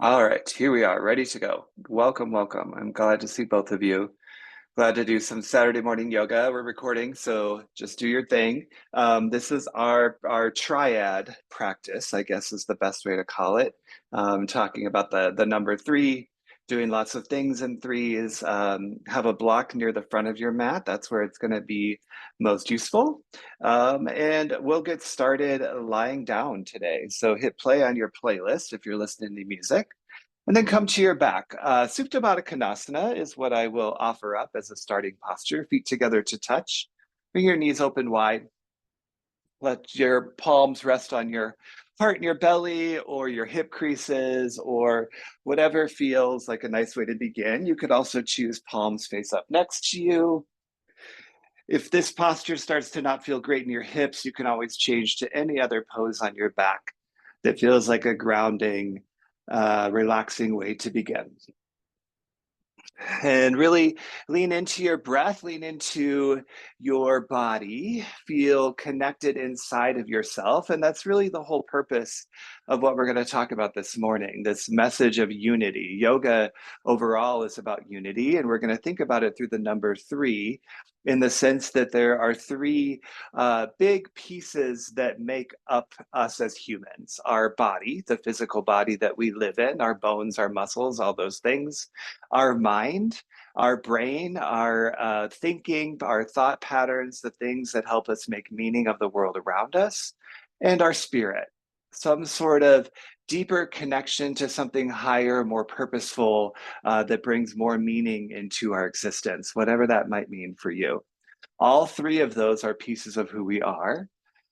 All right, here we are, ready to go. Welcome, welcome. I'm glad to see both of you. Glad to do some Saturday morning yoga. We're recording, so just do your thing. This is our triad practice, I guess is the best way to call it. Talking about the number three, doing lots of things in threes. Have a block near the front of your mat. That's where it's going to be most useful. And we'll get started lying down today. So hit play on your playlist if you're listening to music. And then come to your back. Supta Baddha Konasana is what I will offer up as a starting posture. Feet together to touch. Bring your knees open wide. Let your palms rest on your heart and your belly or your hip creases or whatever feels like a nice way to begin. You could also choose palms face up next to you. If this posture starts to not feel great in your hips, you can always change to any other pose on your back that feels like a grounding, relaxing way to begin. And really lean into your breath, lean into your body, feel connected inside of yourself. And that's really the whole purpose of what we're going to talk about this morning, this message of unity. Yoga overall is about unity, and we're going to think about it through the number three in the sense that there are three big pieces that make up us as humans: our body, the physical body that we live in, our bones, our muscles, all those things, our mind, our brain, our thinking, our thought patterns, the things that help us make meaning of the world around us, and our spirit, some sort of deeper connection to something higher, more purposeful, that brings more meaning into our existence, whatever that might mean for you. All three of those are pieces of who we are.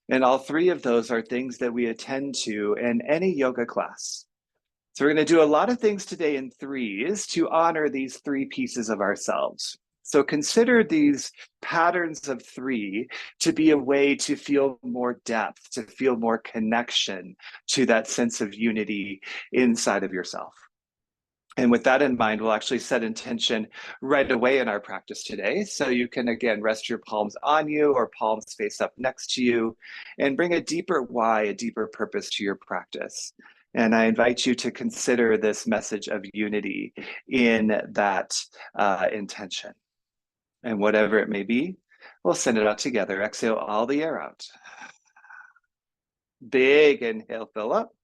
And all three of those are things that we attend to in any yoga class. So we're going to do a lot of things today in threes to honor these three pieces of ourselves. So consider these patterns of three to be a way to feel more depth, to feel more connection to that sense of unity inside of yourself. And with that in mind, we'll actually set intention right away in our practice today. So you can, again, rest your palms on you or palms face up next to you and bring a deeper why, a deeper purpose to your practice. And I invite you to consider this message of unity in that intention. And whatever it may be, we'll send it out together. Exhale all the air out. Big inhale, fill up.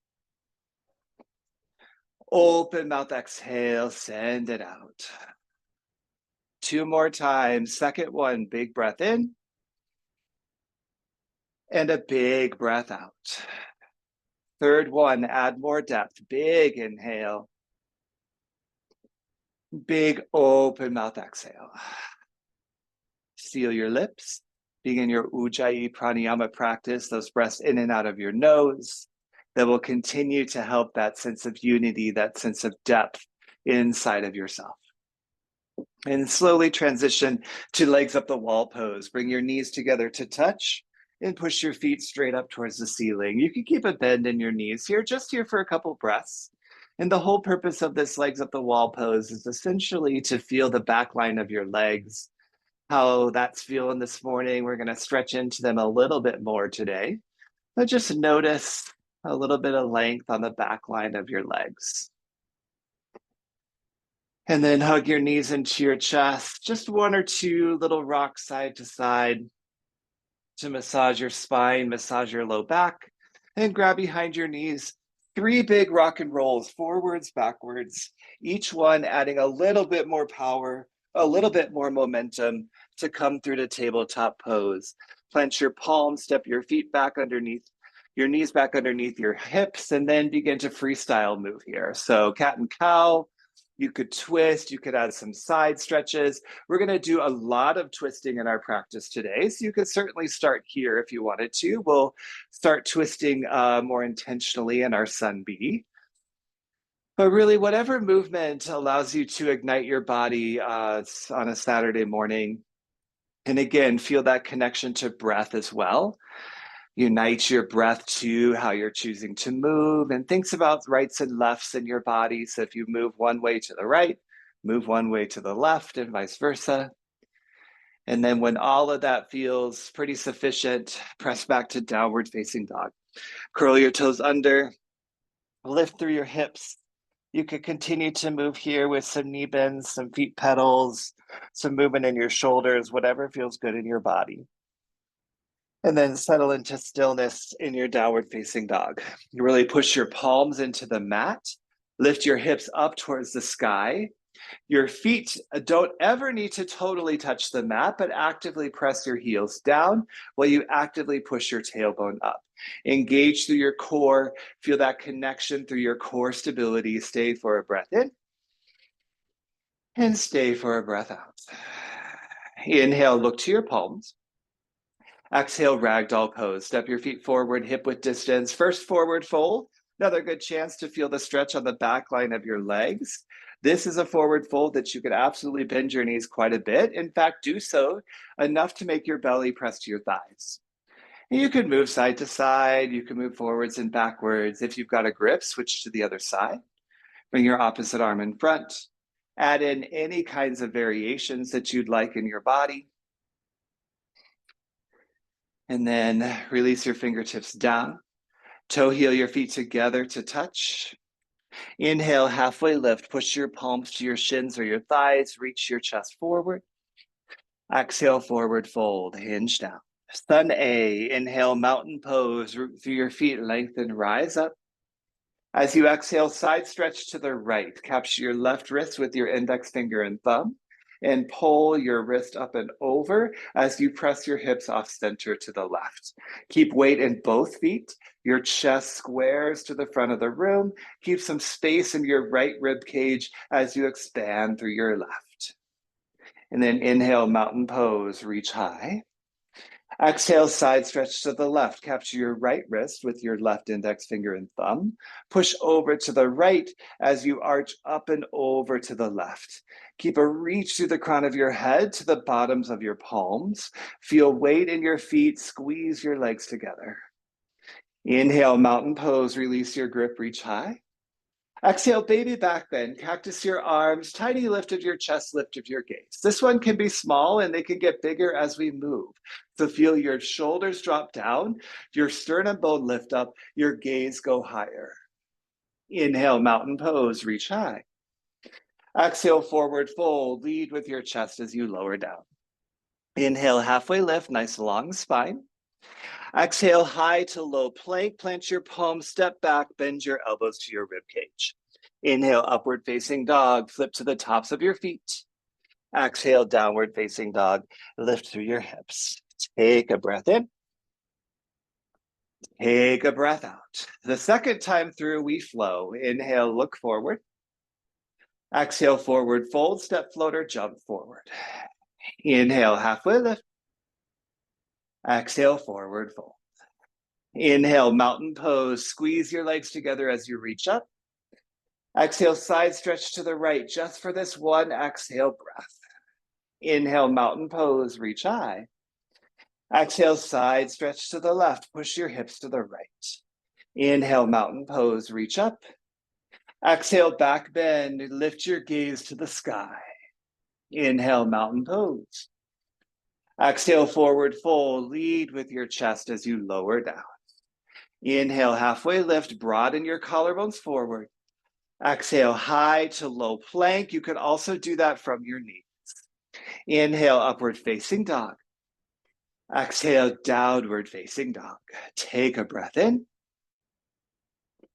Open mouth, exhale, send it out. Two more times. Second one, big breath in. And a big breath out. Third one, add more depth. Big inhale. Big open mouth exhale. Seal your lips. Begin your Ujjayi Pranayama practice, those breaths in and out of your nose that will continue to help that sense of unity, that sense of depth inside of yourself. And slowly transition to legs up the wall pose. Bring your knees together to touch and push your feet straight up towards the ceiling. You can keep a bend in your knees here, just here for a couple breaths. And the whole purpose of this legs up the wall pose is essentially to feel the back line of your legs, how that's feeling this morning. We're going to stretch into them a little bit more today, but just notice a little bit of length on the back line of your legs. And then hug your knees into your chest, just one or two little rocks side to side to massage your spine, massage your low back, and grab behind your knees. Three big rock and rolls, forwards, backwards, each one adding a little bit more power, a little bit more momentum to come through to tabletop pose. Plant your palms, step your feet back underneath, your knees back underneath your hips, and then begin to freestyle move here. So cat and cow. You could twist, you could add some side stretches. We're going to do a lot of twisting in our practice today, so you could certainly start here if you wanted to. We'll start twisting more intentionally in our Sun B. But really, whatever movement allows you to ignite your body on a Saturday morning. And again, feel that connection to breath as well. Unite your breath to how you're choosing to move, and thinks about rights and lefts in your body. So if you move one way to the right, move one way to the left, and vice versa. And then when all of that feels pretty sufficient, press back to downward facing dog. Curl your toes under, lift through your hips. You could continue to move here with some knee bends, some feet pedals, some movement in your shoulders, whatever feels good in your body. And then settle into stillness in your downward facing dog. You really push your palms into the mat, lift your hips up towards the sky. Your feet don't ever need to totally touch the mat, but actively press your heels down while you actively push your tailbone up. Engage through your core, feel that connection through your core stability. Stay for a breath in and stay for a breath out. Inhale, look to your palms. Exhale, ragdoll pose. Step your feet forward, hip width distance. First forward fold. Another good chance to feel the stretch on the back line of your legs. This is a forward fold that you could absolutely bend your knees quite a bit. In fact, do so enough to make your belly press to your thighs. And you can move side to side. You can move forwards and backwards. If you've got a grip, switch to the other side. Bring your opposite arm in front. Add in any kinds of variations that you'd like in your body. And then release your fingertips down. Toe heel your feet together to touch. Inhale, halfway lift. Push your palms to your shins or your thighs. Reach your chest forward. Exhale, forward fold. Hinge down. Sun A. Inhale, mountain pose. Root through your feet, lengthen, rise up. As you exhale, side stretch to the right. Capture your left wrist with your index finger and thumb. And pull your wrist up and over as you press your hips off center to the left. Keep weight in both feet. Your chest squares to the front of the room. Keep some space in your right rib cage as you expand through your left. And then inhale, mountain pose, reach high. Exhale, side stretch to the left. Capture your right wrist with your left index finger and thumb. Push over to the right as you arch up and over to the left. Keep a reach through the crown of your head to the bottoms of your palms. Feel weight in your feet. Squeeze your legs together. Inhale, mountain pose. Release your grip, reach high. Exhale, baby back bend. Cactus your arms. Tiny lift of your chest, lift of your gaze. This one can be small and they can get bigger as we move. So feel your shoulders drop down, your sternum bone lift up, your gaze go higher. Inhale, mountain pose, reach high. Exhale, forward fold. Lead with your chest as you lower down. Inhale, halfway lift, nice long spine. Exhale, high to low plank. Plant your palms, step back, bend your elbows to your rib cage. Inhale, upward facing dog. Flip to the tops of your feet. Exhale, downward facing dog. Lift through your hips. Take a breath in. Take a breath out. The second time through, we flow. Inhale, look forward. Exhale, forward fold, step floater, jump forward. Inhale, halfway lift. Exhale, forward fold. Inhale, mountain pose. Squeeze your legs together as you reach up. Exhale, side stretch to the right, just for this one exhale breath. Inhale, mountain pose, reach high. Exhale, side stretch to the left, push your hips to the right. Inhale, mountain pose, reach up. Exhale, back bend, lift your gaze to the sky. Inhale, mountain pose. Exhale, forward fold, lead with your chest as you lower down. Inhale, halfway lift, broaden your collarbones forward. Exhale, high to low plank. You could also do that from your knees. Inhale, upward facing dog. Exhale, downward facing dog. Take a breath in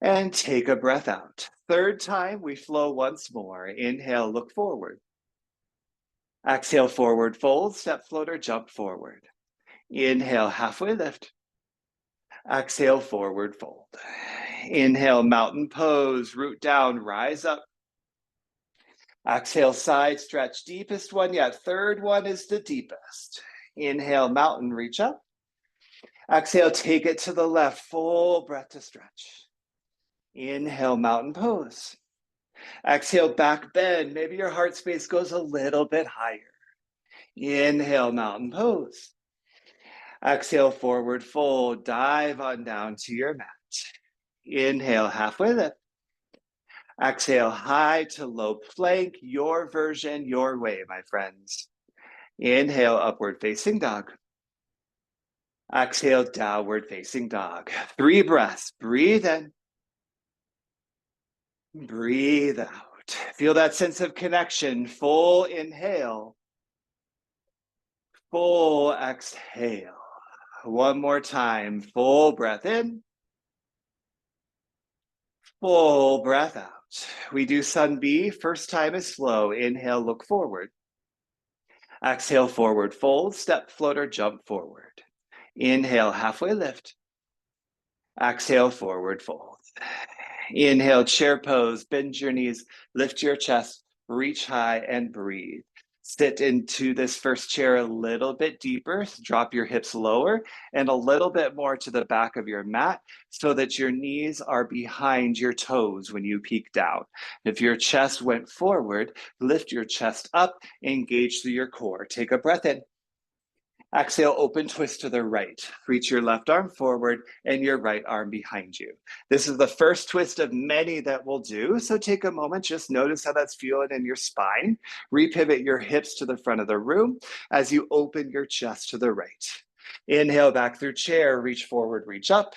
and take a breath out. Third time, we flow once more. Inhale, look forward. Exhale, forward fold, step floater, jump forward. Inhale, halfway lift. Exhale, forward fold. Inhale, mountain pose, root down, rise up. Exhale, side stretch, deepest one yet. Third one is the deepest. Inhale, mountain, reach up. Exhale, take it to the left, full breath to stretch. Inhale, mountain pose. Exhale, back bend. Maybe your heart space goes a little bit higher. Inhale, mountain pose. Exhale, forward fold. Dive on down to your mat. Inhale, halfway lift. Exhale, high to low plank. Your version, your way, my friends. Inhale, upward facing dog. Exhale, downward facing dog. 3 breaths. Breathe in. Breathe out. Feel that sense of connection. Full inhale, full exhale. One more time. Full breath in, full breath out. We do Sun B. First time is slow. Inhale, look forward. Exhale, forward fold, step, floater, jump forward. Inhale, halfway lift. Exhale, forward fold. Inhale, chair pose, bend your knees, lift your chest, reach high and breathe. Sit into this first chair a little bit deeper, drop your hips lower and a little bit more to the back of your mat so that your knees are behind your toes when you peek down. If your chest went forward, lift your chest up, engage through your core. Take a breath in. Exhale, open twist to the right. Reach your left arm forward and your right arm behind you. This is the first twist of many that we'll do. So take a moment, just notice how that's feeling in your spine. Repivot your hips to the front of the room as you open your chest to the right. Inhale back through chair, reach forward, reach up.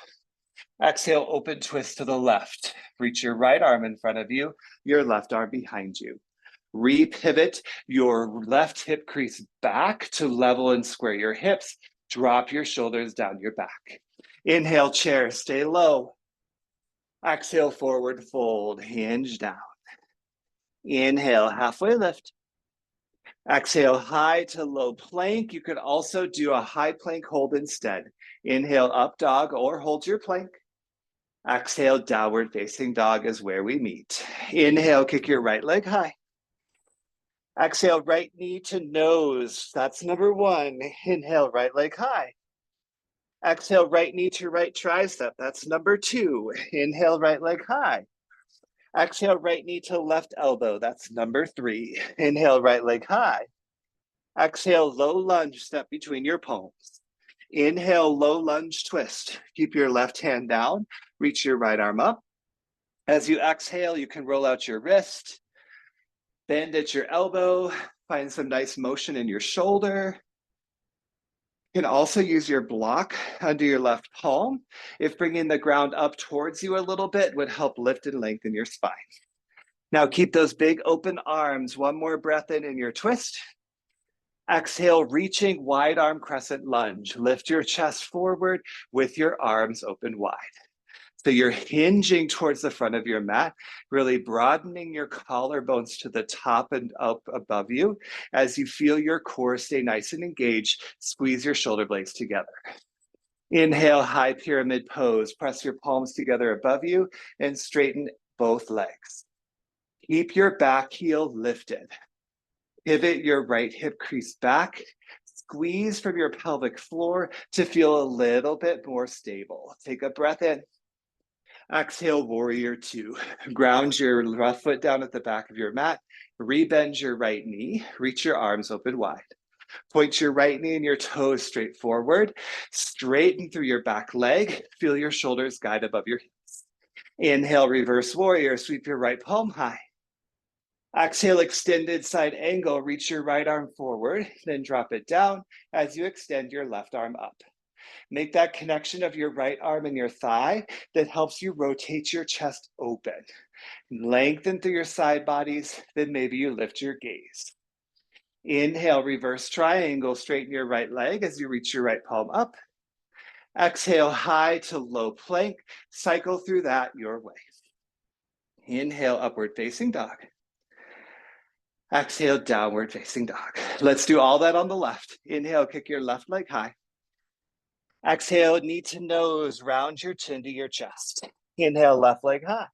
Exhale, open twist to the left. Reach your right arm in front of you, your left arm behind you. Repivot your left hip crease back to level and square your hips. Drop your shoulders down your back. Inhale, chair, stay low. Exhale, forward fold, hinge down. Inhale, halfway lift. Exhale, high to low plank. You could also do a high plank hold instead. Inhale, up dog or hold your plank. Exhale, downward facing dog is where we meet. Inhale, kick your right leg high. Exhale, right knee to nose. That's number one. Inhale, right leg high. Exhale, right knee to right tricep. That's number two. Inhale, right leg high. Exhale, right knee to left elbow. That's number three. Inhale, right leg high. Exhale, low lunge, step between your palms. Inhale, low lunge twist. Keep your left hand down. Reach your right arm up. As you exhale, you can roll out your wrist. Bend at your elbow, find some nice motion in your shoulder. You can also use your block under your left palm. If bringing the ground up towards you a little bit would help lift and lengthen your spine. Now keep those big open arms. One more breath in your twist. Exhale, reaching wide arm crescent lunge. Lift your chest forward with your arms open wide. So you're hinging towards the front of your mat, really broadening your collarbones to the top and up above you. As you feel your core stay nice and engaged, squeeze your shoulder blades together. Inhale, high pyramid pose. Press your palms together above you and straighten both legs. Keep your back heel lifted. Pivot your right hip crease back. Squeeze from your pelvic floor to feel a little bit more stable. Take a breath in. Exhale, warrior two. Ground your left foot down at the back of your mat. Rebend your right knee. Reach your arms open wide. Point your right knee and your toes straight forward. Straighten through your back leg. Feel your shoulders guide above your hips. Inhale, reverse warrior. Sweep your right palm high. Exhale, extended side angle. Reach your right arm forward, then drop it down as you extend your left arm up. Make that connection of your right arm and your thigh that helps you rotate your chest open. Lengthen through your side bodies, then maybe you lift your gaze. Inhale, reverse triangle, straighten your right leg as you reach your right palm up. Exhale, high to low plank, cycle through that your way. Inhale, upward facing dog. Exhale, downward facing dog. Let's do all that on the left. Inhale, kick your left leg high. Exhale, knee to nose, round your chin to your chest. Inhale, left leg high.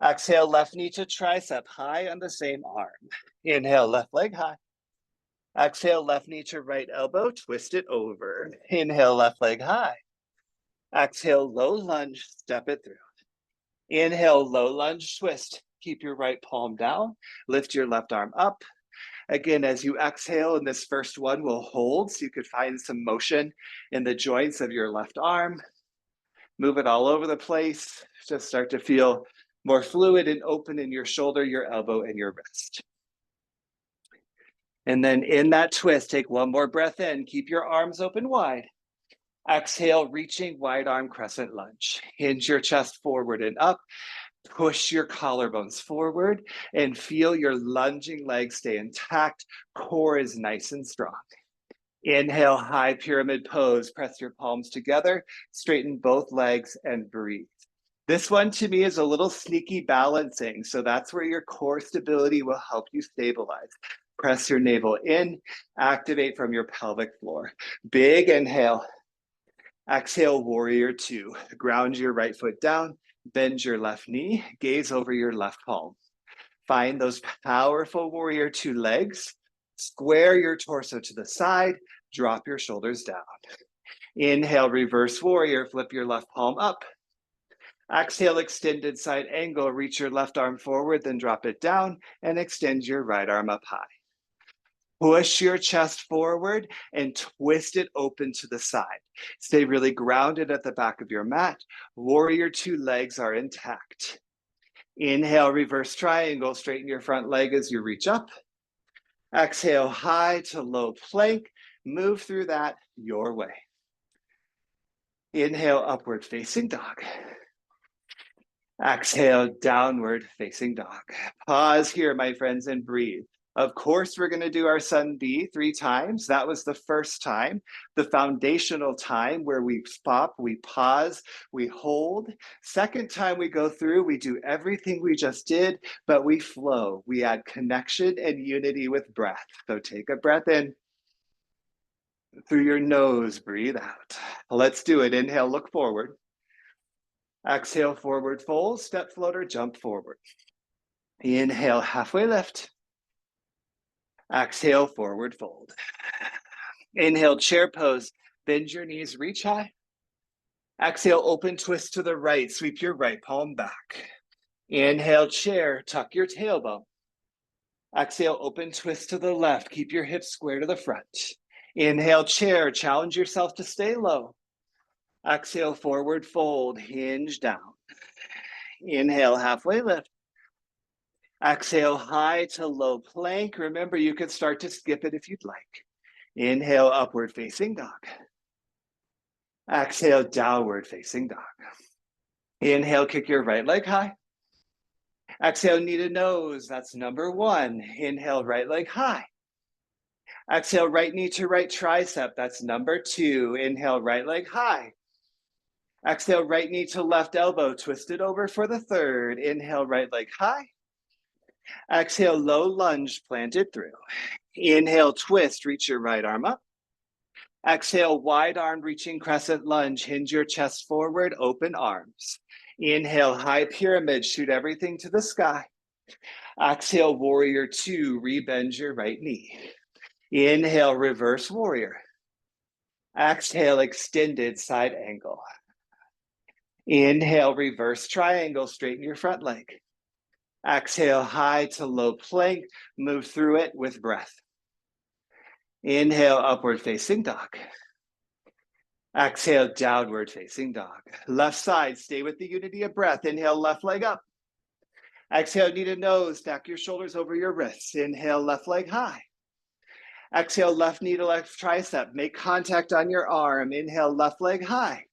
Exhale, left knee to tricep, high on the same arm. Inhale, left leg high. Exhale, left knee to right elbow, twist it over. Inhale, left leg high. Exhale, low lunge, step it through. Inhale, low lunge, twist. Keep your right palm down, lift your left arm up. Again, as you exhale in this first one, we'll hold so you could find some motion in the joints of your left arm. Move it all over the place. Just start to feel more fluid and open in your shoulder, your elbow, and your wrist. And then in that twist, take one more breath in. Keep your arms open wide. Exhale, reaching wide arm crescent lunge. Hinge your chest forward and up. Push your collarbones forward and feel your lunging legs stay intact. Core is nice and strong. Inhale, high pyramid pose. Press your palms together, straighten both legs and breathe. This one to me is a little sneaky balancing. So that's where your core stability will help you stabilize. Press your navel in, activate from your pelvic floor. Big inhale. Exhale, warrior two. Ground your right foot down, bend your left knee, gaze over your left palm. Find those powerful warrior two legs. Square your torso to the side, drop your shoulders down. Inhale, reverse warrior, flip your left palm up. Exhale, extended side angle, reach your left arm forward, then drop it down and extend your right arm up high. Push your chest forward and twist it open to the side. Stay really grounded at the back of your mat. Warrior two legs are intact. Inhale, reverse triangle, straighten your front leg as you reach up. Exhale, high to low plank. Move through that your way. Inhale, upward facing dog. Exhale, downward facing dog. Pause here, my friends, and breathe. Of course, we're going to do our Sun B 3 times. That was the first time, the foundational time where we stop, we pause, we hold. Second time we go through, we do everything we just did, but we flow. We add connection and unity with breath. So take a breath in. Through your nose, breathe out. Let's do it. Inhale, look forward. Exhale, forward fold, step floater, jump forward. Inhale, halfway lift. Exhale, forward fold. Inhale, chair pose. Bend your knees, reach high. Exhale, open twist to the right. Sweep your right palm back. Inhale, chair, tuck your tailbone. Exhale, open twist to the left. Keep your hips square to the front. Inhale, chair, challenge yourself to stay low. Exhale, forward fold, hinge down. Inhale, halfway lift. Exhale, high to low plank. Remember, you could start to skip it if you'd like. Inhale, upward facing dog. Exhale, downward facing dog. Inhale, kick your right leg high. Exhale, knee to nose. That's number 1. Inhale, right leg high. Exhale, right knee to right tricep. That's number 2. Inhale, right leg high. Exhale, right knee to left elbow. Twist it over for the 3rd. Inhale, right leg high. Exhale, low lunge, plant it through. Inhale, twist, reach your right arm up. Exhale, wide arm reaching crescent lunge, hinge your chest forward, open arms. Inhale, high pyramid, shoot everything to the sky. Exhale, warrior 2, rebend your right knee. Inhale, reverse warrior. Exhale, extended side angle. Inhale, reverse triangle, straighten your front leg. Exhale, high to low plank, move through it with breath. Inhale, upward facing dog. Exhale, downward facing dog. Left side, stay with the unity of breath. Inhale, left leg up. Exhale, knee to nose, stack your shoulders over your wrists. Inhale, left leg high. Exhale, left knee to left tricep. Make contact on your arm. Inhale, left leg high.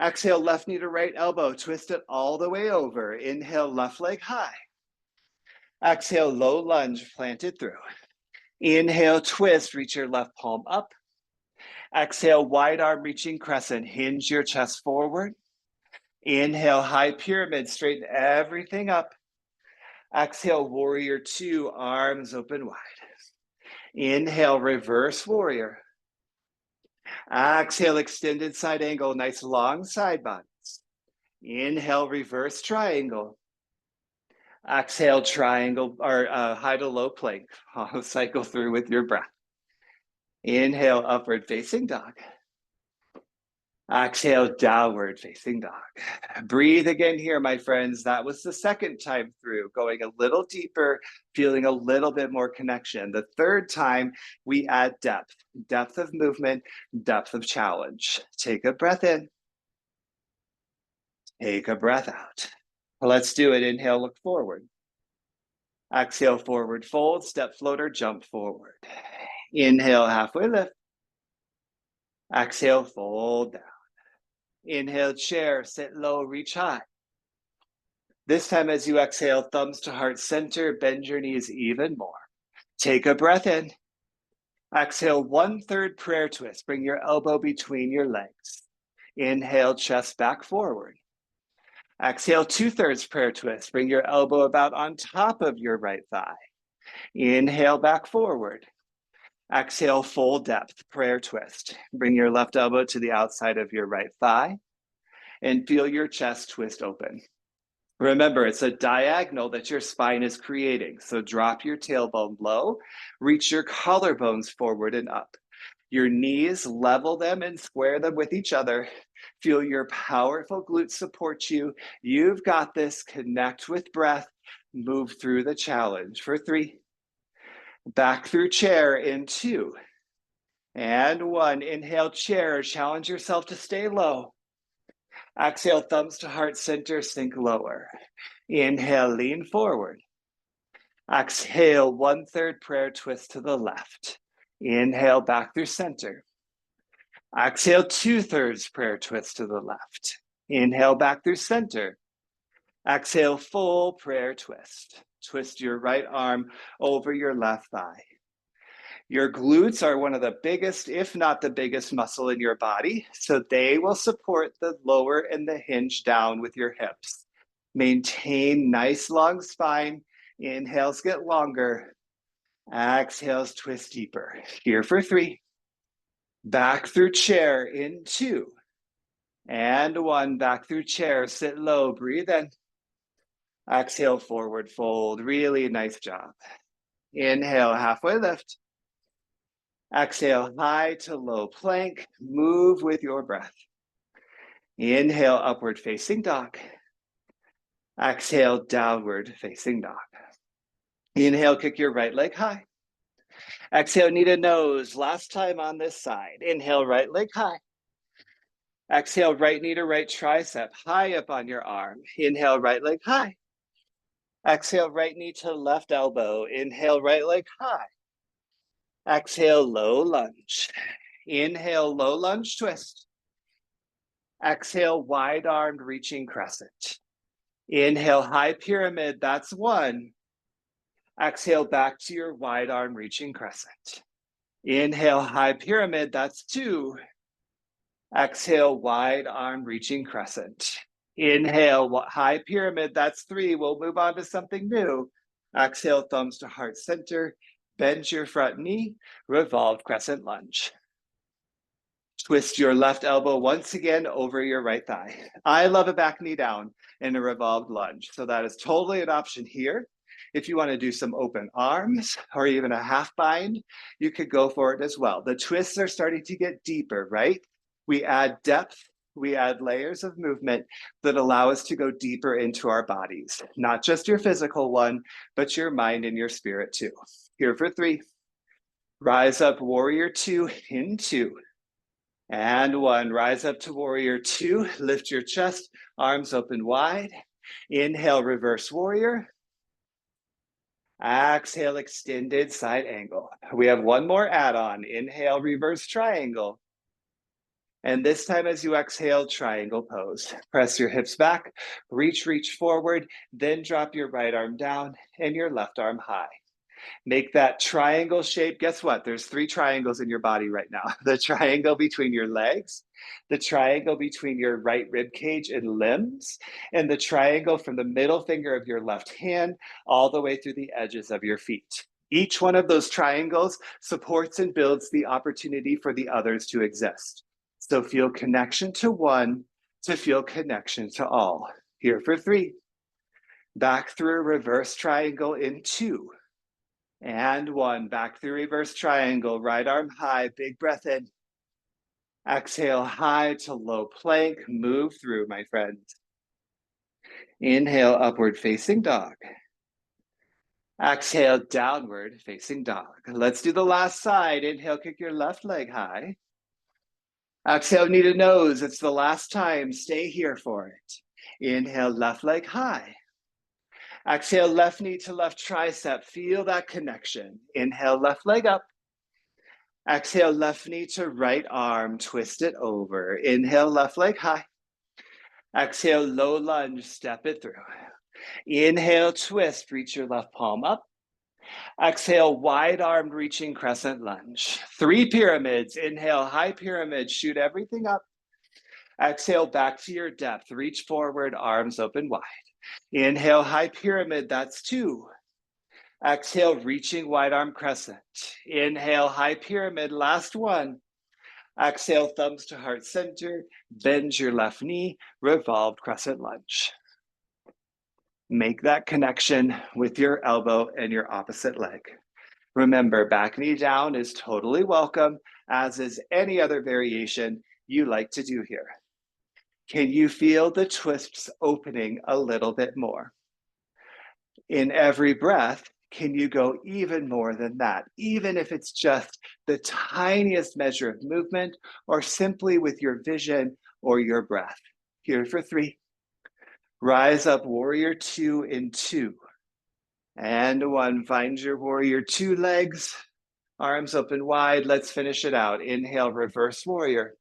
Exhale, left knee to right elbow. Twist it all the way over. Inhale, left leg high. Exhale, low lunge, plant it through. Inhale, twist, reach your left palm up. Exhale, wide arm reaching crescent, hinge your chest forward. Inhale, high pyramid, straighten everything up. Exhale, warrior 2, arms open wide. Inhale, reverse warrior. Exhale, extended side angle, nice long side bodies. Inhale, reverse triangle. Exhale, triangle or high to low plank. I'll cycle through with your breath. Inhale, upward facing dog. Exhale, downward facing dog. Breathe again here, my friends. That was the 2nd time through, going a little deeper, feeling a little bit more connection. The 3rd time, we add depth, depth of movement, depth of challenge. Take a breath in. Take a breath out. Let's do it. Inhale, look forward. Exhale, forward fold, step floater, jump forward. Inhale, halfway lift. Exhale, fold down. Inhale, chair, sit low, reach high. This time as you exhale, thumbs to heart center, bend your knees even more. Take a breath in. Exhale, 1/3 prayer twist. Bring your elbow between your legs. Inhale, chest back forward. Exhale, 2/3 prayer twist. Bring your elbow about on top of your right thigh. Inhale, back forward. Exhale, full depth prayer twist. Bring your left elbow to the outside of your right thigh and feel your chest twist open. Remember, it's a diagonal that your spine is creating. So drop your tailbone low, reach your collarbones forward and up. Your knees, level them and square them with each other. Feel your powerful glutes support you. You've got this. Connect with breath. Move through the challenge for 3. Back through chair in 2. And 1. Inhale, chair. Challenge yourself to stay low. Exhale, thumbs to heart center, sink lower. Inhale, lean forward. Exhale, 1/3 prayer twist to the left. Inhale, back through center. Exhale, 2/3 prayer twist to the left. Inhale, back through center. Exhale, full prayer twist. Twist your right arm over your left thigh. Your glutes are one of the biggest, if not the biggest muscle in your body, so they will support the lower and the hinge down with your hips. Maintain nice long spine. Inhales get longer. Exhales twist deeper. Here for 3. Back through chair in 2. And 1. Back through chair. Sit low. Breathe in. Exhale, forward fold. Really nice job. Inhale, halfway lift. Exhale, high to low plank. Move with your breath. Inhale, upward facing dog. Exhale, downward facing dog. Inhale, kick your right leg high. Exhale, knee to nose. Last time on this side. Inhale, right leg high. Exhale, right knee to right tricep, high up on your arm. Inhale, right leg high. Exhale, right knee to left elbow. Inhale, right leg high. Exhale, low lunge. Inhale, low lunge twist. Exhale, wide armed reaching crescent. Inhale, high pyramid, that's 1. Exhale, back to your wide arm reaching crescent. Inhale, high pyramid, that's 2. Exhale, wide arm reaching crescent. Inhale, high pyramid, that's 3. We'll move on to something new. Exhale, thumbs to heart center. Bend your front knee, revolve crescent lunge. Twist your left elbow once again over your right thigh. I love a back knee down in a revolved lunge. So that is totally an option here. If you want to do some open arms or even a half bind, you could go for it as well. The twists are starting to get deeper, right? We add depth, we add layers of movement that allow us to go deeper into our bodies. Not just your physical one, but your mind and your spirit too. Here for 3. Rise up, warrior 2 in 2. And 1. Rise up to warrior 2. Lift your chest, arms open wide. Inhale, reverse warrior. Exhale, extended side angle. We have one more add-on. Inhale, reverse triangle. And this time as you exhale, triangle pose. Press your hips back, reach forward, then drop your right arm down and your left arm high. Make that triangle shape. Guess what? There's 3 triangles in your body right now. The triangle between your legs, the triangle between your right rib cage and limbs, and the triangle from the middle finger of your left hand all the way through the edges of your feet. Each one of those triangles supports and builds the opportunity for the others to exist. So feel connection to one to feel connection to all. Here for 3. Back through a reverse triangle in 2. And 1. Back through reverse triangle, right arm high, big breath in. Exhale, high to low plank, move through, my friends. Inhale, upward facing dog. Exhale, downward facing dog. Let's do the last side. Inhale, kick your left leg high. Exhale, knee to nose. It's the last time. Stay here for it. Inhale, left leg high. Exhale, left knee to left tricep. Feel that connection. Inhale, left leg up. Exhale, left knee to right arm. Twist it over. Inhale, left leg high. Exhale, low lunge. Step it through. Inhale, twist, reach your left palm up. Exhale, wide-armed reaching crescent lunge. 3 pyramids. Inhale, high pyramid, shoot everything up. Exhale, back to your depth. Reach forward, arms open wide. Inhale, high pyramid, that's 2. Exhale, reaching wide arm crescent. Inhale, high pyramid, last one. Exhale, thumbs to heart center, bend your left knee, revolved crescent lunge. Make that connection with your elbow and your opposite leg. Remember, back knee down is totally welcome, as is any other variation you like to do here. Can you feel the twists opening a little bit more? In every breath, can you go even more than that, even if it's just the tiniest measure of movement or simply with your vision or your breath? Here for 3. Rise up, warrior 2 in 2. And 1, find your warrior 2 legs, arms open wide. Let's finish it out. Inhale, reverse warrior.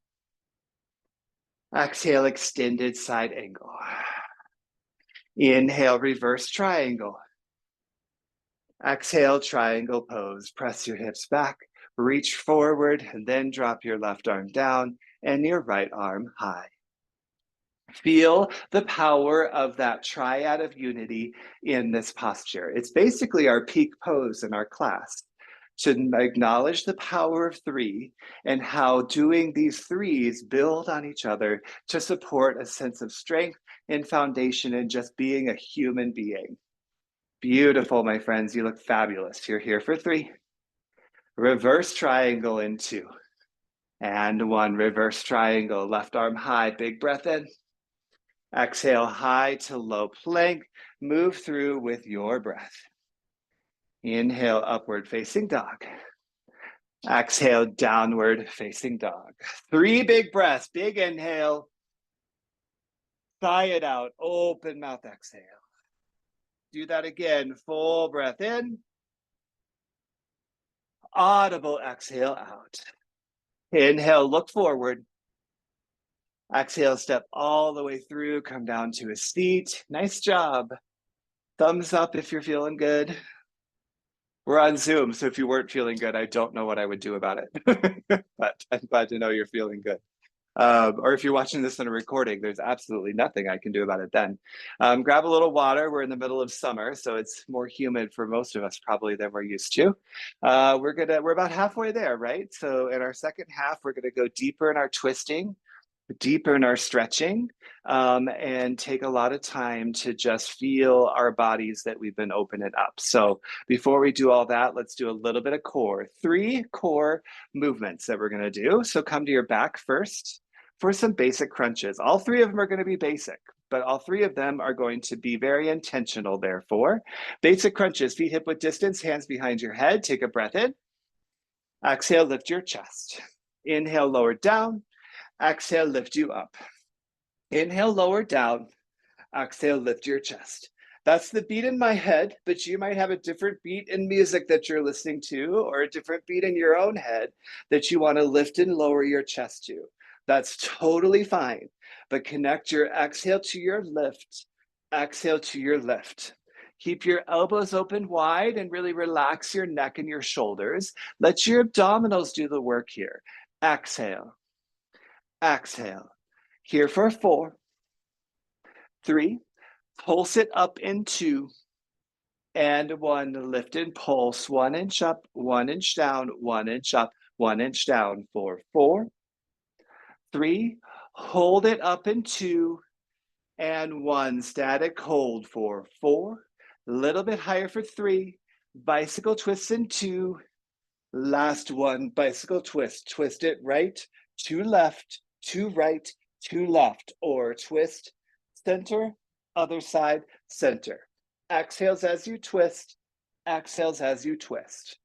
Exhale, extended side angle. Inhale, reverse triangle. Exhale, triangle pose. Press your hips back, reach forward, and then drop your left arm down and your right arm high. Feel the power of that triad of unity in this posture. It's basically our peak pose in our class, to acknowledge the power of 3 and how doing these 3s build on each other to support a sense of strength and foundation and just being a human being. Beautiful, my friends. You look fabulous. You're here for 3. Reverse triangle in 2. And 1, reverse triangle, left arm high, big breath in. Exhale, high to low plank. Move through with your breath. Inhale, upward facing dog. Exhale, downward facing dog. 3 big breaths, big inhale. Sigh it out, open mouth exhale. Do that again, full breath in. Audible exhale out. Inhale, look forward. Exhale, step all the way through, come down to a seat. Nice job. Thumbs up if you're feeling good. We're on Zoom, so if you weren't feeling good, I don't know what I would do about it. But I'm glad to know you're feeling good. Or if you're watching this in a recording, there's absolutely nothing I can do about it then. Grab a little water. We're in the middle of summer, so it's more humid for most of us probably than we're used to. We're about halfway there, right? So in our second half, we're gonna go deeper in our twisting, deeper in our stretching, and take a lot of time to just feel our bodies that we've been opening up. So before we do all that, let's do a little bit of core. 3 core movements that we're gonna do. So come to your back first for some basic crunches. All 3 of them are gonna be basic, but all 3 of them are going to be very intentional, therefore. Basic crunches, feet hip width distance, hands behind your head. Take a breath in. Exhale, lift your chest. Inhale, lower down. Exhale, lift you up. Inhale, lower down. Exhale, lift your chest. That's the beat in my head, but you might have a different beat in music that you're listening to, or a different beat in your own head that you want to lift and lower your chest to. That's totally fine, but connect your exhale to your lift, exhale to your lift. Keep your elbows open wide and really relax your neck and your shoulders. Let your abdominals do the work here. Exhale. Exhale. Here for 4, 3, pulse it up in 2, and 1, lift and pulse, 1 inch up, 1 inch down, 1 inch up, 1 inch down for 4, 3, hold it up in 2, and 1, static hold for 4, a little bit higher for 3, bicycle twists in 2, last 1, bicycle twist, twist it right to left, to right, to left, or twist, center, other side, center. Exhales as you twist, exhales as you twist.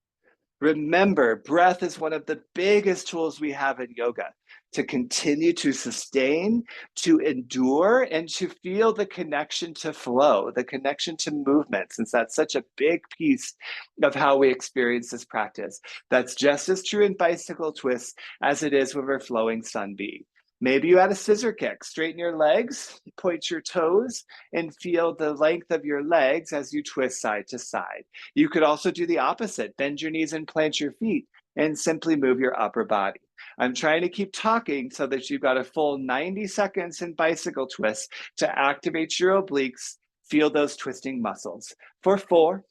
Remember, breath is one of the biggest tools we have in yoga to continue to sustain, to endure, and to feel the connection to flow, the connection to movement, since that's such a big piece of how we experience this practice. That's just as true in bicycle twists as it is when we're flowing sun B. Maybe you add a scissor kick. Straighten your legs, point your toes, and feel the length of your legs as you twist side to side. You could also do the opposite. Bend your knees and plant your feet and simply move your upper body. I'm trying to keep talking so that you've got a full 90 seconds in bicycle twists to activate your obliques. Feel those twisting muscles. For 4,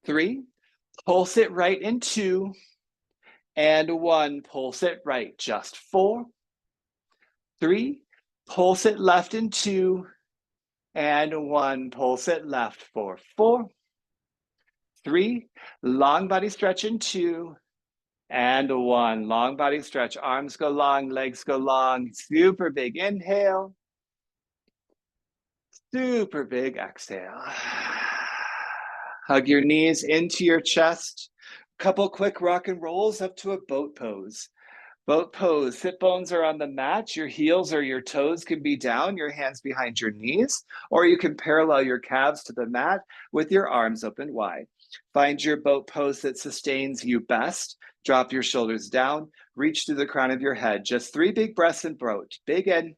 3, pulse it right in 2, and 1, pulse it right. Just 4, 3, pulse it left in 2, and 1, pulse it left for 4, 3, long body stretch in 2, and 1, long body stretch. Arms go long, legs go long. Super big inhale, super big exhale. Hug your knees into your chest. Couple quick rock and rolls up to a boat pose. Boat pose, sit bones are on the mat, your heels or your toes can be down, your hands behind your knees, or you can parallel your calves to the mat with your arms open wide. Find your boat pose that sustains you best. Drop your shoulders down, reach through the crown of your head. Just 3 big breaths in boat. Big in,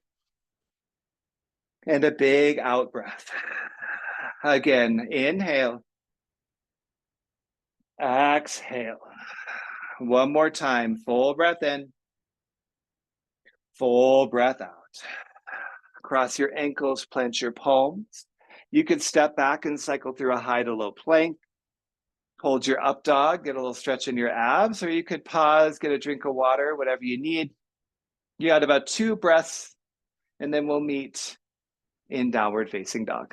and a big out breath. Again, inhale, exhale. One more time, full breath in, full breath out. Cross your ankles, plant your palms. You could step back and cycle through a high to low plank. Hold your up dog, get a little stretch in your abs, or you could pause, get a drink of water, whatever you need. You got about 2 breaths, and then we'll meet in downward facing dog.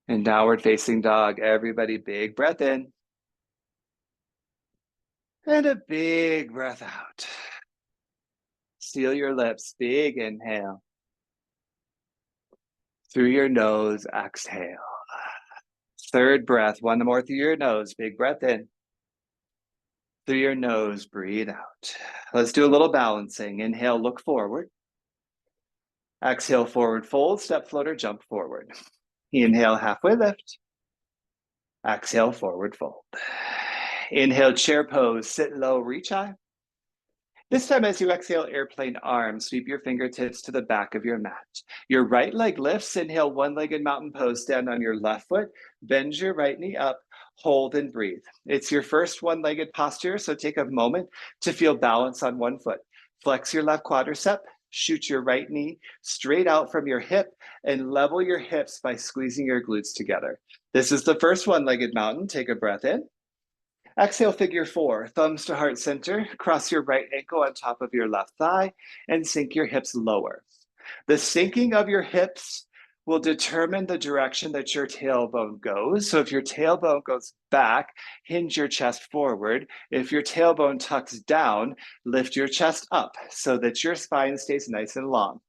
In downward facing dog, everybody big breath in. And a big breath out. Seal your lips, big inhale. Through your nose, exhale. Third breath, one more through your nose, big breath in. Through your nose, breathe out. Let's do a little balancing. Inhale, look forward. Exhale, forward fold, step floater, jump forward. Inhale, halfway lift. Exhale, forward fold. Inhale, chair pose, sit low, reach high. This time, as you exhale, airplane arms, sweep your fingertips to the back of your mat. Your right leg lifts. Inhale, one-legged mountain pose, stand on your left foot, bend your right knee up, hold and breathe. It's your first one-legged posture, so take a moment to feel balance on one foot. Flex your left quadricep, shoot your right knee straight out from your hip, and level your hips by squeezing your glutes together. This is the first one-legged mountain. Take a breath in. Exhale, figure 4, thumbs to heart center, cross your right ankle on top of your left thigh, and sink your hips lower. The sinking of your hips will determine the direction that your tailbone goes. So if your tailbone goes back, hinge your chest forward. If your tailbone tucks down, lift your chest up so that your spine stays nice and long.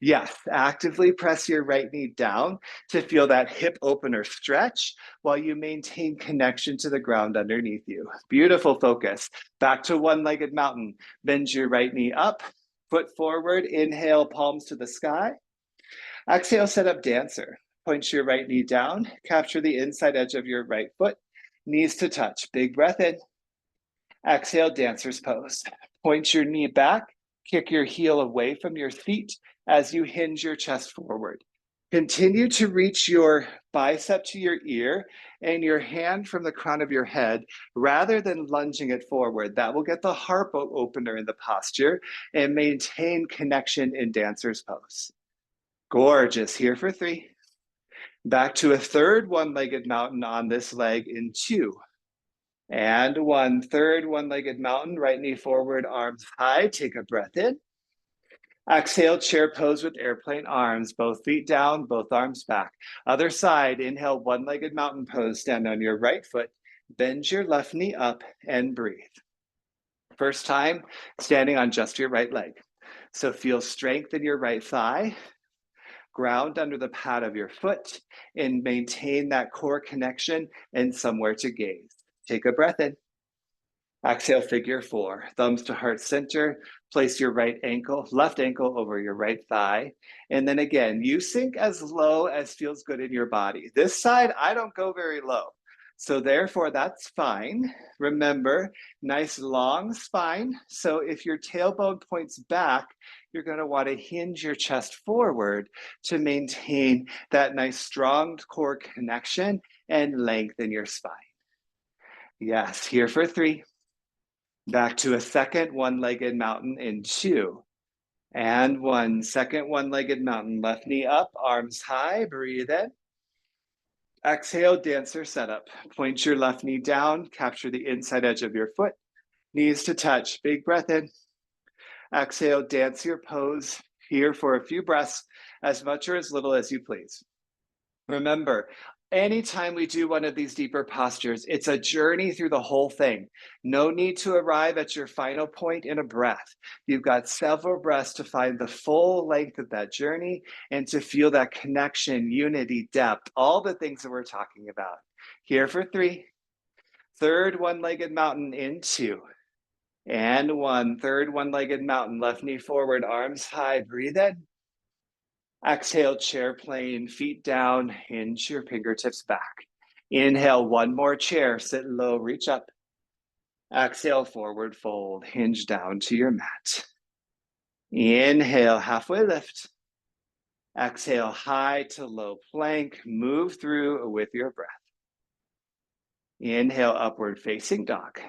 Yes, actively press your right knee down to feel that hip opener stretch while you maintain connection to the ground underneath you. Beautiful focus. Back to one-legged mountain. Bend your right knee up, foot forward, inhale, palms to the sky. Exhale, set up dancer. Point your right knee down, capture the inside edge of your right foot, knees to touch. Big breath in. Exhale, dancer's pose. Point your knee back, kick your heel away from your feet as you hinge your chest forward. Continue to reach your bicep to your ear and your hand from the crown of your head rather than lunging it forward. That will get the heart opener in the posture and maintain connection in dancer's pose. Gorgeous. Here for 3. Back to a third one-legged mountain on this leg in 2. And 1, third one-legged mountain, right knee forward, arms high. Take a breath in. Exhale, chair pose with airplane arms, both feet down, both arms back. Other side, inhale, one-legged mountain pose, stand on your right foot, bend your left knee up and breathe. First time, standing on just your right leg. So feel strength in your right thigh, ground under the pad of your foot, and maintain that core connection and somewhere to gaze. Take a breath in. Exhale, figure four. Thumbs to heart center. Place your left ankle over your right thigh. And then again, you sink as low as feels good in your body. This side, I don't go very low. So therefore, that's fine. Remember, nice long spine. So if your tailbone points back, you're going to want to hinge your chest forward to maintain that nice strong core connection and lengthen your spine. Yes, here for three. Back to a second one-legged mountain in two. And one second one-legged mountain. Left knee up, arms high, breathe in. Exhale, dancer setup. Point your left knee down, capture the inside edge of your foot. Knees to touch, big breath in. Exhale, dance your pose here for a few breaths, as much or as little as you please. Remember, anytime we do one of these deeper postures, it's a journey through the whole thing. No need to arrive at your final point in a breath. You've got several breaths to find the full length of that journey and to feel that connection, unity, depth, all the things that we're talking about. Here for three. Third one-legged mountain in two. And one. Third one-legged mountain, left knee forward, arms high, breathe in. Exhale, chair plane, feet down, hinge your fingertips back. Inhale, one more chair, sit low, reach up. Exhale, forward fold, hinge down to your mat. Inhale, halfway lift. Exhale, high to low plank, move through with your breath. Inhale, upward facing dog.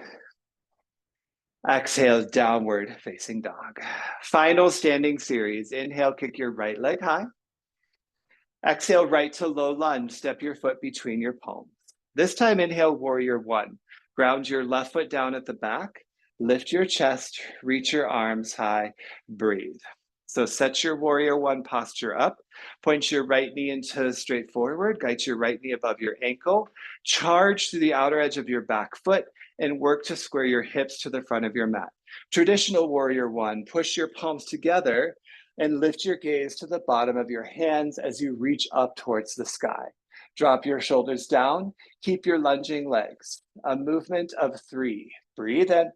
Exhale, downward facing dog. Final standing series. Inhale, kick your right leg high. Exhale, right to low lunge. Step your foot between your palms. This time, inhale, warrior one. Ground your left foot down at the back. Lift your chest, reach your arms high, breathe. So set your warrior one posture up. Point your right knee into straight forward. Guide your right knee above your ankle. Charge through the outer edge of your back foot and work to square your hips to the front of your mat. Traditional warrior one, push your palms together and lift your gaze to the bottom of your hands as you reach up towards the sky. Drop your shoulders down, keep your lunging legs. A movement of three. Breathe in.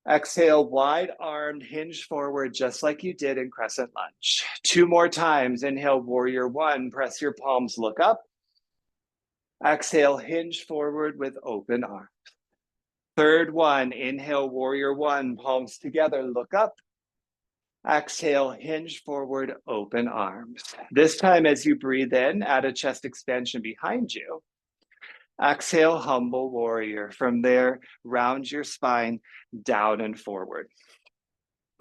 Exhale, wide-armed, hinge forward, just like you did in crescent lunge. Two more times. Inhale, warrior one. Press your palms, look up. Exhale, hinge forward with open arms. Third one. Inhale, warrior one. Palms together, look up. Exhale, hinge forward, open arms. This time, as you breathe in, add a chest expansion behind you. Exhale, humble warrior. From there, round your spine down and forward.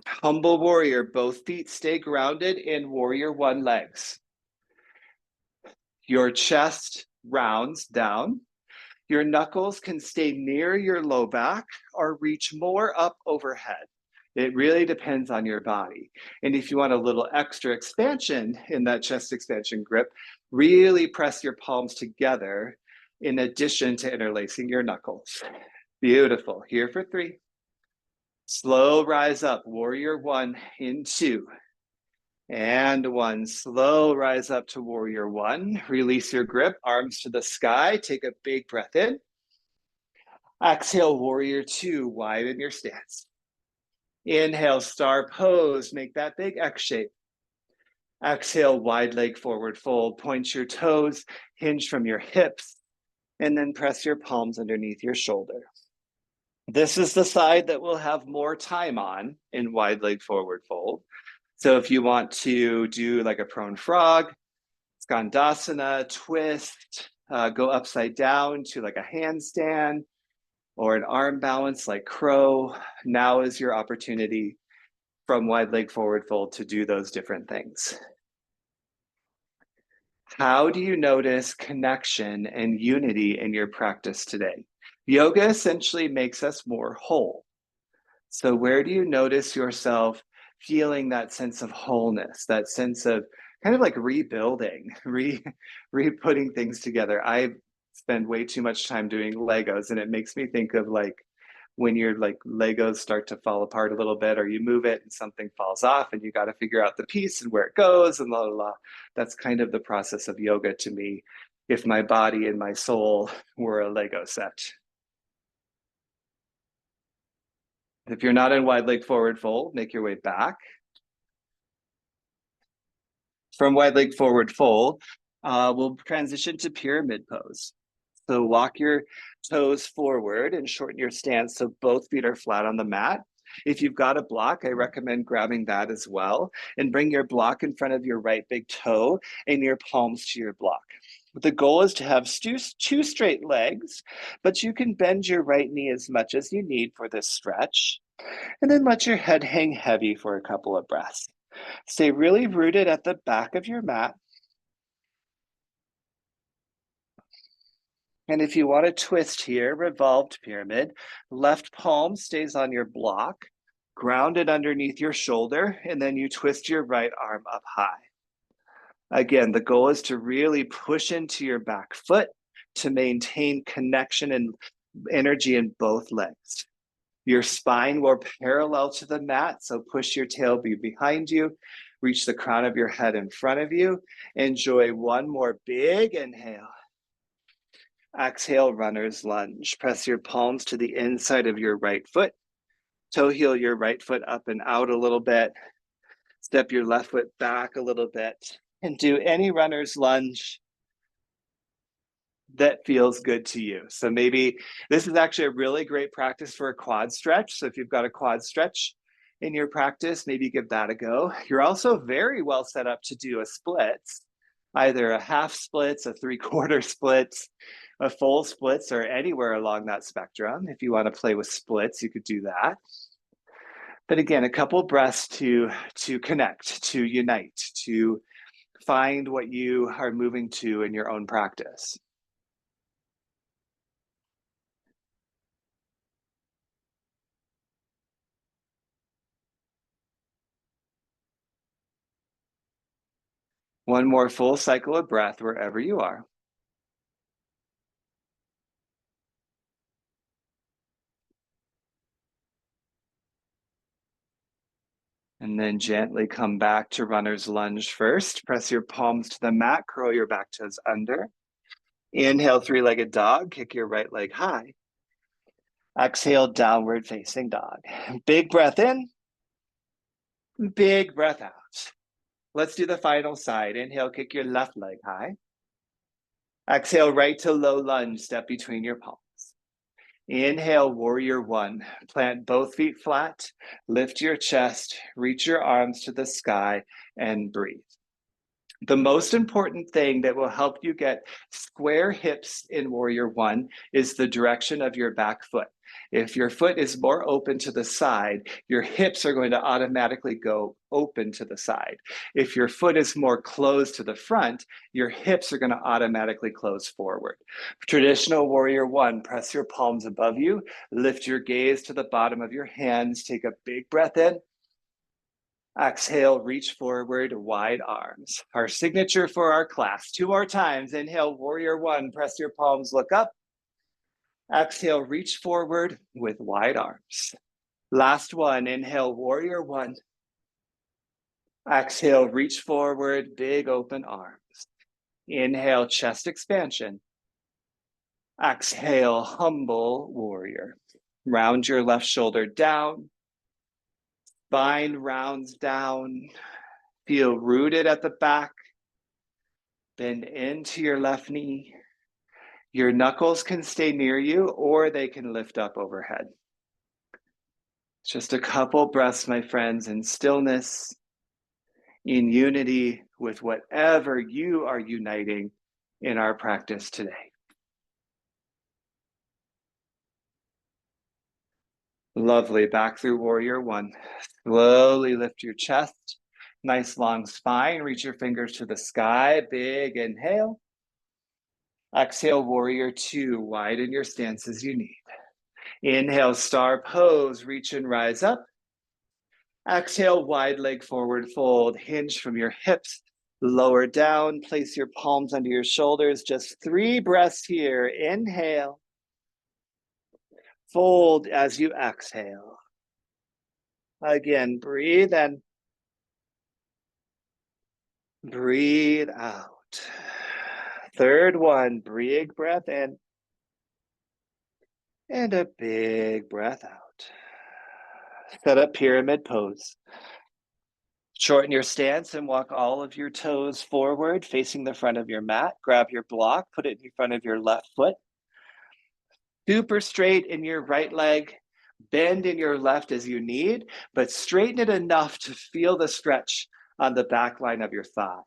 Humble warrior, both feet stay grounded in warrior one legs. Your chest rounds down. Your knuckles can stay near your low back or reach more up overhead. It really depends on your body. And if you want a little extra expansion in that chest expansion grip, really press your palms together in addition to interlacing your knuckles. Beautiful. Here for three. Slow rise up. Warrior one in two. And one. Slow rise up to warrior one. Release your grip, arms to the sky. Take a big breath in. Exhale, warrior two. Widen your stance. Inhale, star pose. Make that big X shape. Exhale, wide leg forward fold. Point your toes, hinge from your hips, and then press your palms underneath your shoulder. This is the side that we'll have more time on in wide leg forward fold. So if you want to do like a prone frog, Skandasana, twist, go upside down to like a handstand, or an arm balance like crow, now is your opportunity from wide leg forward fold to do those different things. How do you notice connection and unity in your practice today? Yoga essentially makes us more whole. So where do you notice yourself feeling that sense of wholeness, that sense of kind of like rebuilding, re-putting things together? I spend way too much time doing Legos, and it makes me think of like when your like Legos start to fall apart a little bit, or you move it and something falls off and you got to figure out the piece and where it goes and blah, blah, blah. That's kind of the process of yoga to me, if my body and my soul were a Lego set. If you're not in wide leg forward fold, make your way back. From wide leg forward fold, we'll transition to pyramid pose. So walk your toes forward and shorten your stance so both feet are flat on the mat. If you've got a block, I recommend grabbing that as well, and bring your block in front of your right big toe and your palms to your block. The goal is to have two straight legs, but you can bend your right knee as much as you need for this stretch, and then let your head hang heavy for a couple of breaths. Stay really rooted at the back of your mat. And if you want to twist here, revolved pyramid, left palm stays on your block, grounded underneath your shoulder, and then you twist your right arm up high. Again, the goal is to really push into your back foot to maintain connection and energy in both legs. Your spine will parallel to the mat, so push your tail behind you, reach the crown of your head in front of you. Enjoy one more big inhale. Exhale, runner's lunge. Press your palms to the inside of your right foot. Toe heel your right foot up and out a little bit. Step your left foot back a little bit. And do any runner's lunge that feels good to you. So maybe this is actually a really great practice for a quad stretch. So if you've got a quad stretch in your practice, maybe give that a go. You're also very well set up to do a splits, either a half splits, a 3/4 splits, a full splits, or anywhere along that spectrum. If you want to play with splits, you could do that. But again, a couple breaths to connect, to unite, to find what you are moving to in your own practice. One more full cycle of breath wherever you are. And then gently come back to runner's lunge first. Press your palms to the mat, curl your back toes under. Inhale, three-legged dog, kick your right leg high. Exhale, downward facing dog. Big breath in, big breath out. Let's do the final side. Inhale, kick your left leg high. Exhale, right to low lunge, step between your palms. Inhale, warrior one. Plant both feet flat, lift your chest, reach your arms to the sky, and breathe. The most important thing that will help you get square hips in warrior one is the direction of your back foot. If your foot is more open to the side, your hips are going to automatically go open to the side. If your foot is more closed to the front, your hips are going to automatically close forward. Traditional warrior one, press your palms above you, lift your gaze to the bottom of your hands, take a big breath in. Exhale, reach forward, wide arms. Our signature for our class. 2 more times. Inhale, warrior one, press your palms, look up. Exhale, reach forward with wide arms. Last one, inhale, warrior one. Exhale, reach forward, big open arms. Inhale, chest expansion. Exhale, humble warrior. Round your left shoulder down. Spine rounds down. Feel rooted at the back. Bend into your left knee. Your knuckles can stay near you or they can lift up overhead. Just a couple breaths, my friends, in stillness, in unity with whatever you are uniting in our practice today. Lovely. Back through warrior one. Slowly lift your chest. Nice long spine. Reach your fingers to the sky. Big inhale. Exhale, warrior two. Widen your stance as you need. Inhale, star pose. Reach and rise up. Exhale, wide leg forward fold. Hinge from your hips. Lower down. Place your palms under your shoulders. Just 3 breaths here. Inhale. Fold as you exhale. Again, breathe in. Breathe out. Third one, big breath in. And a big breath out. Set up pyramid pose. Shorten your stance and walk all of your toes forward, facing the front of your mat. Grab your block, put it in front of your left foot. Super straight in your right leg. Bend in your left as you need, but straighten it enough to feel the stretch on the back line of your thigh.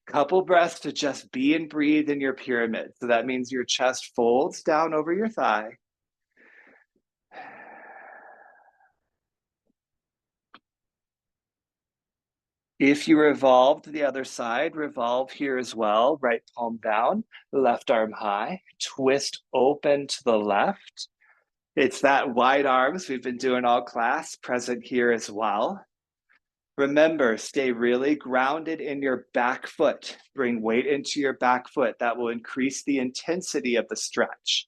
Couple breaths to just be and breathe in your pyramid. So that means your chest folds down over your thigh. If you revolve to the other side, revolve here as well. Right palm down, left arm high. Twist open to the left. It's that wide arms we've been doing all class, present here as well. Remember, stay really grounded in your back foot. Bring weight into your back foot. That will increase the intensity of the stretch.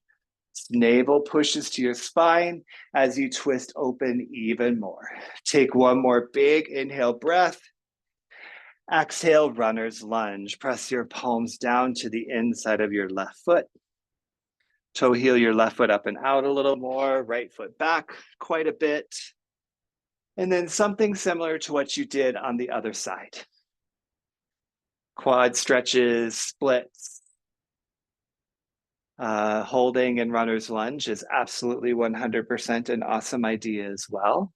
Navel pushes to your spine as you twist open even more. Take one more big inhale breath. Exhale, runner's lunge. Press your palms down to the inside of your left foot. Toe heel your left foot up and out a little more. Right foot back quite a bit. And then something similar to what you did on the other side. Quad stretches, splits. Holding and runner's lunge is absolutely 100% an awesome idea as well.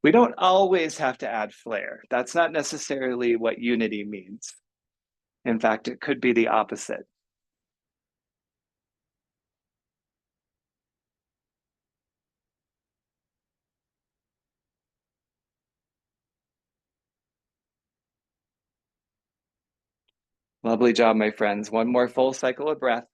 We don't always have to add flair. That's not necessarily what unity means. In fact, it could be the opposite. Lovely job, my friends. One more full cycle of breath.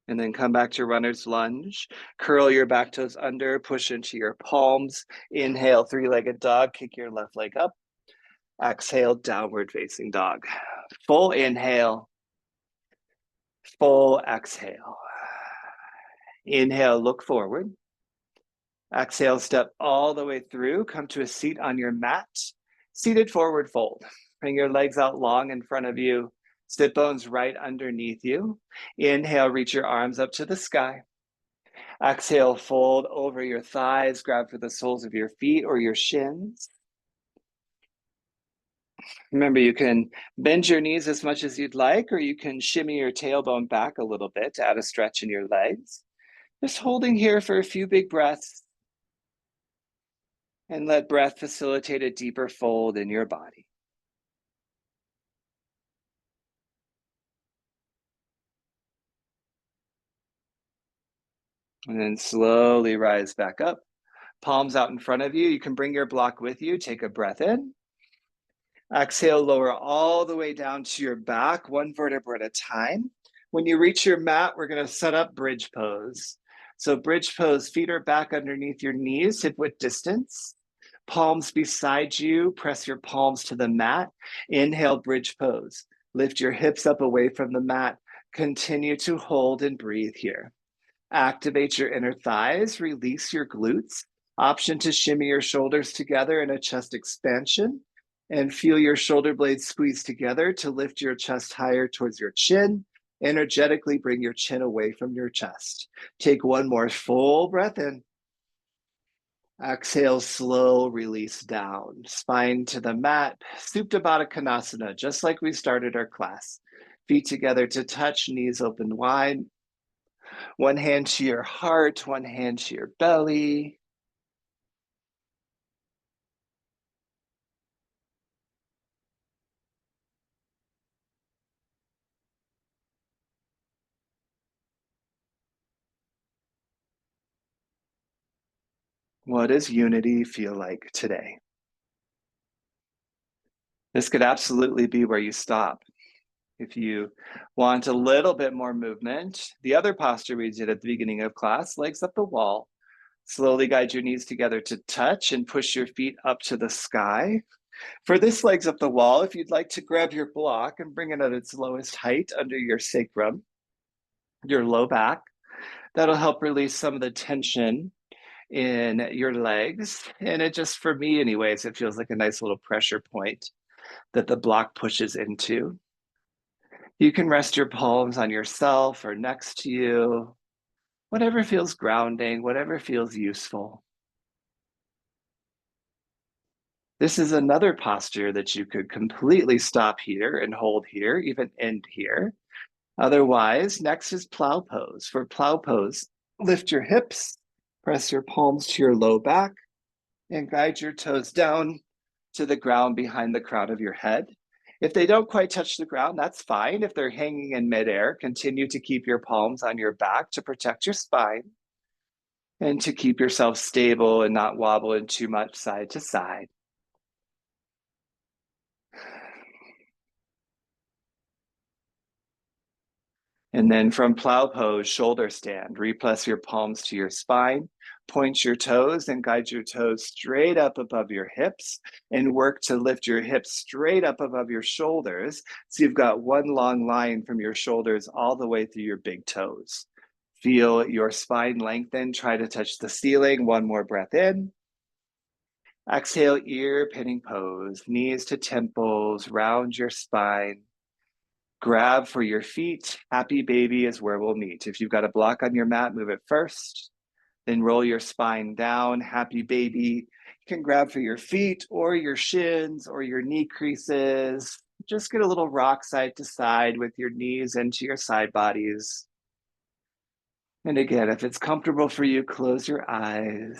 And then come back to runner's lunge. Curl your back toes under, push into your palms. Inhale, three-legged dog, kick your left leg up. Exhale, downward facing dog. Full inhale, full exhale. Inhale, look forward. Exhale, step all the way through. Come to a seat on your mat. Seated forward fold. Bring your legs out long in front of you. Sit bones right underneath you. Inhale, reach your arms up to the sky. Exhale, fold over your thighs. Grab for the soles of your feet or your shins. Remember, you can bend your knees as much as you'd like, or you can shimmy your tailbone back a little bit to add a stretch in your legs. Just holding here for a few big breaths. And let breath facilitate a deeper fold in your body. And then slowly rise back up. Palms out in front of you. You can bring your block with you. Take a breath in. Exhale, lower all the way down to your back, one vertebra at a time. When you reach your mat, we're going to set up bridge pose. So bridge pose, feet are back underneath your knees, hip width distance. Palms beside you, press your palms to the mat. Inhale, bridge pose. Lift your hips up away from the mat. Continue to hold and breathe here. Activate your inner thighs, release your glutes. Option to shimmy your shoulders together in a chest expansion. And feel your shoulder blades squeeze together to lift your chest higher towards your chin. Energetically bring your chin away from your chest. Take one more full breath in. Exhale, slow release down. Spine to the mat, Supta Baddha Konasana, just like we started our class. Feet together to touch, knees open wide. One hand to your heart, one hand to your belly. What does unity feel like today? This could absolutely be where you stop. If you want a little bit more movement, the other posture we did at the beginning of class, legs up the wall, slowly guide your knees together to touch and push your feet up to the sky. For this legs up the wall, if you'd like to grab your block and bring it at its lowest height under your sacrum, your low back, that'll help release some of the tension in your legs. And it just, for me anyways, it feels like a nice little pressure point that the block pushes into. You can rest your palms on yourself or next to you, whatever feels grounding, whatever feels useful. This is another posture that you could completely stop here and hold here, even end here. Otherwise, next is plow pose. For plow pose, lift your hips, press your palms to your low back, and guide your toes down to the ground behind the crown of your head. If they don't quite touch the ground, that's fine. If they're hanging in midair, continue to keep your palms on your back to protect your spine and to keep yourself stable and not wobbling too much side to side. And then from plow pose, shoulder stand, repress your palms to your spine, point your toes and guide your toes straight up above your hips and work to lift your hips straight up above your shoulders. So you've got one long line from your shoulders all the way through your big toes. Feel your spine lengthen, try to touch the ceiling. One more breath in. Exhale, ear pinning pose, knees to temples, round your spine. Grab for your feet. Happy baby is where we'll meet. If you've got a block on your mat, move it first. Then roll your spine down. Happy baby. You can grab for your feet or your shins or your knee creases. Just get a little rock side to side with your knees into your side bodies. And again, if it's comfortable for you, close your eyes.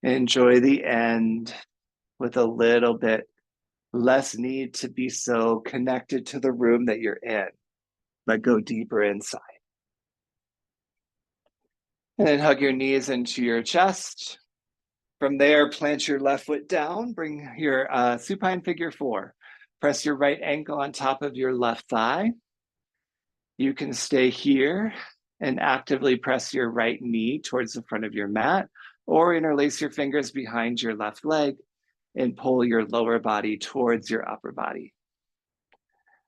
Enjoy the end with a little bit less need to be so connected to the room that you're in, but go deeper inside. And then hug your knees into your chest. From there, plant your left foot down, bring your supine figure 4. Press your right ankle on top of your left thigh. You can stay here and actively press your right knee towards the front of your mat, or interlace your fingers behind your left leg and pull your lower body towards your upper body.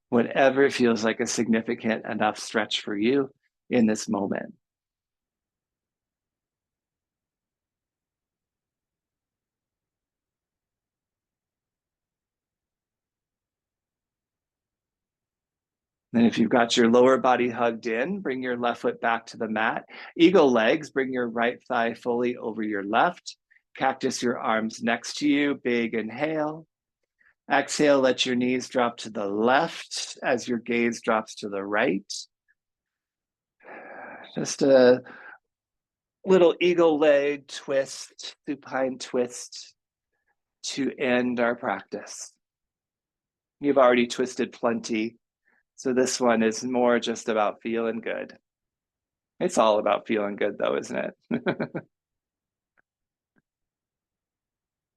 Whatever feels like a significant enough stretch for you in this moment. Then if you've got your lower body hugged in, bring your left foot back to the mat. Eagle legs, bring your right thigh fully over your left. Cactus your arms next to you, big inhale. Exhale, let your knees drop to the left as your gaze drops to the right. Just a little eagle leg twist, supine twist to end our practice. You've already twisted plenty, so this one is more just about feeling good. It's all about feeling good though, isn't it?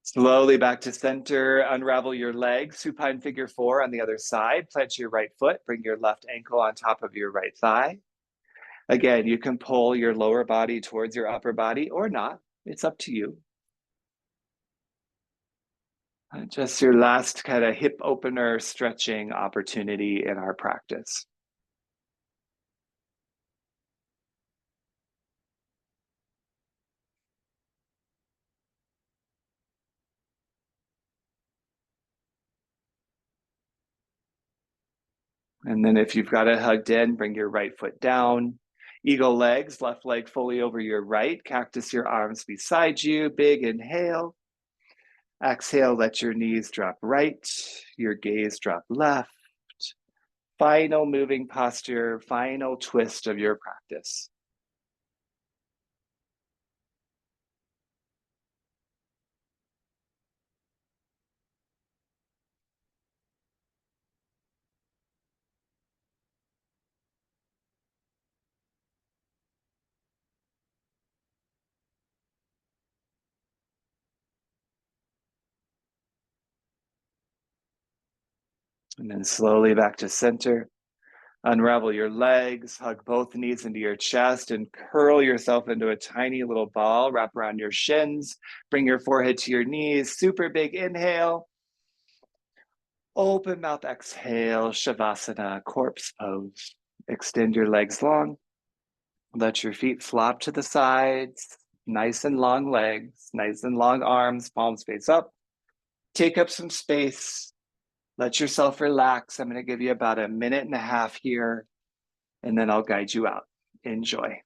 Slowly back to center, unravel your legs, supine figure 4 on the other side. Plant your right foot, bring your left ankle on top of your right thigh. Again, you can pull your lower body towards your upper body or not. It's up to you. Just your last kind of hip opener stretching opportunity in our practice. And then if you've got it hugged in, bring your right foot down. Eagle legs, left leg fully over your right. Cactus your arms beside you. Big inhale. Exhale, let your knees drop right. Your gaze drop left. Final moving posture, final twist of your practice. And then slowly back to center. Unravel your legs, hug both knees into your chest, and curl yourself into a tiny little ball. Wrap around your shins. Bring your forehead to your knees. Super big inhale. Open mouth exhale, Shavasana, corpse pose. Extend your legs long. Let your feet flop to the sides. Nice and long legs, nice and long arms, palms face up. Take up some space. Let yourself relax. I'm going to give you about a minute and a half here, and then I'll guide you out. Enjoy.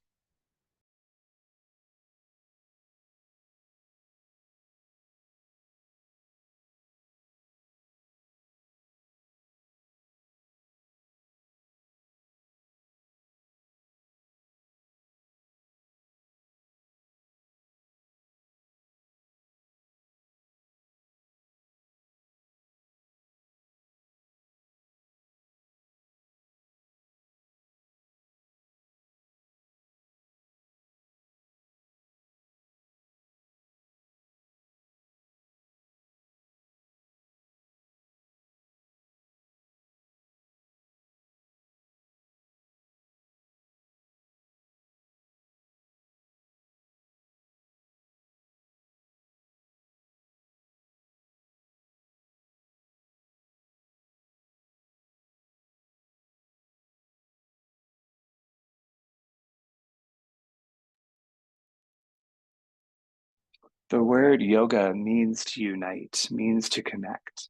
The word yoga means to unite, means to connect.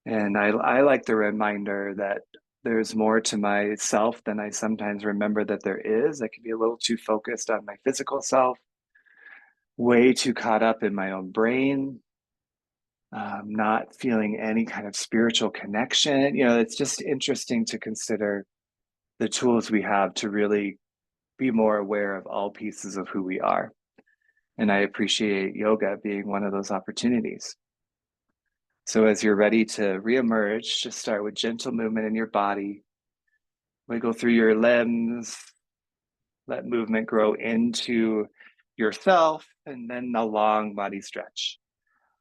And I like the reminder that there's more to myself than I sometimes remember that there is. I can be a little too focused on my physical self, way too caught up in my own brain, not feeling any kind of spiritual connection. It's just interesting to consider the tools we have to really be more aware of all pieces of who we are. And I appreciate yoga being one of those opportunities. So as you're ready to reemerge, just start with gentle movement in your body. Wiggle through your limbs. Let movement grow into yourself, and then a long body stretch.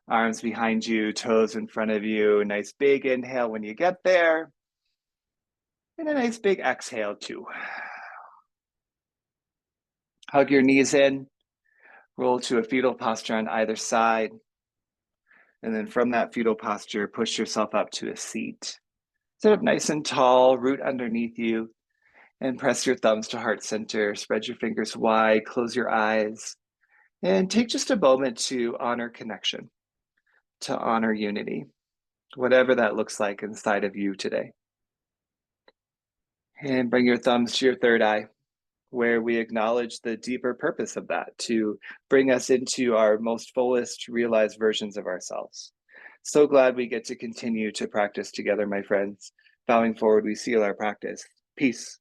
Arms behind you, toes in front of you. Nice big inhale when you get there. And a nice big exhale too. Hug your knees in. Roll to a fetal posture on either side. And then from that fetal posture, push yourself up to a seat. Sit up nice and tall, root underneath you, and press your thumbs to heart center. Spread your fingers wide, close your eyes, and take just a moment to honor connection, to honor unity, whatever that looks like inside of you today. And bring your thumbs to your third eye, where we acknowledge the deeper purpose of that, to bring us into our most fullest realized versions of ourselves. So glad we get to continue to practice together, my friends. Bowing forward, we seal our practice. Peace.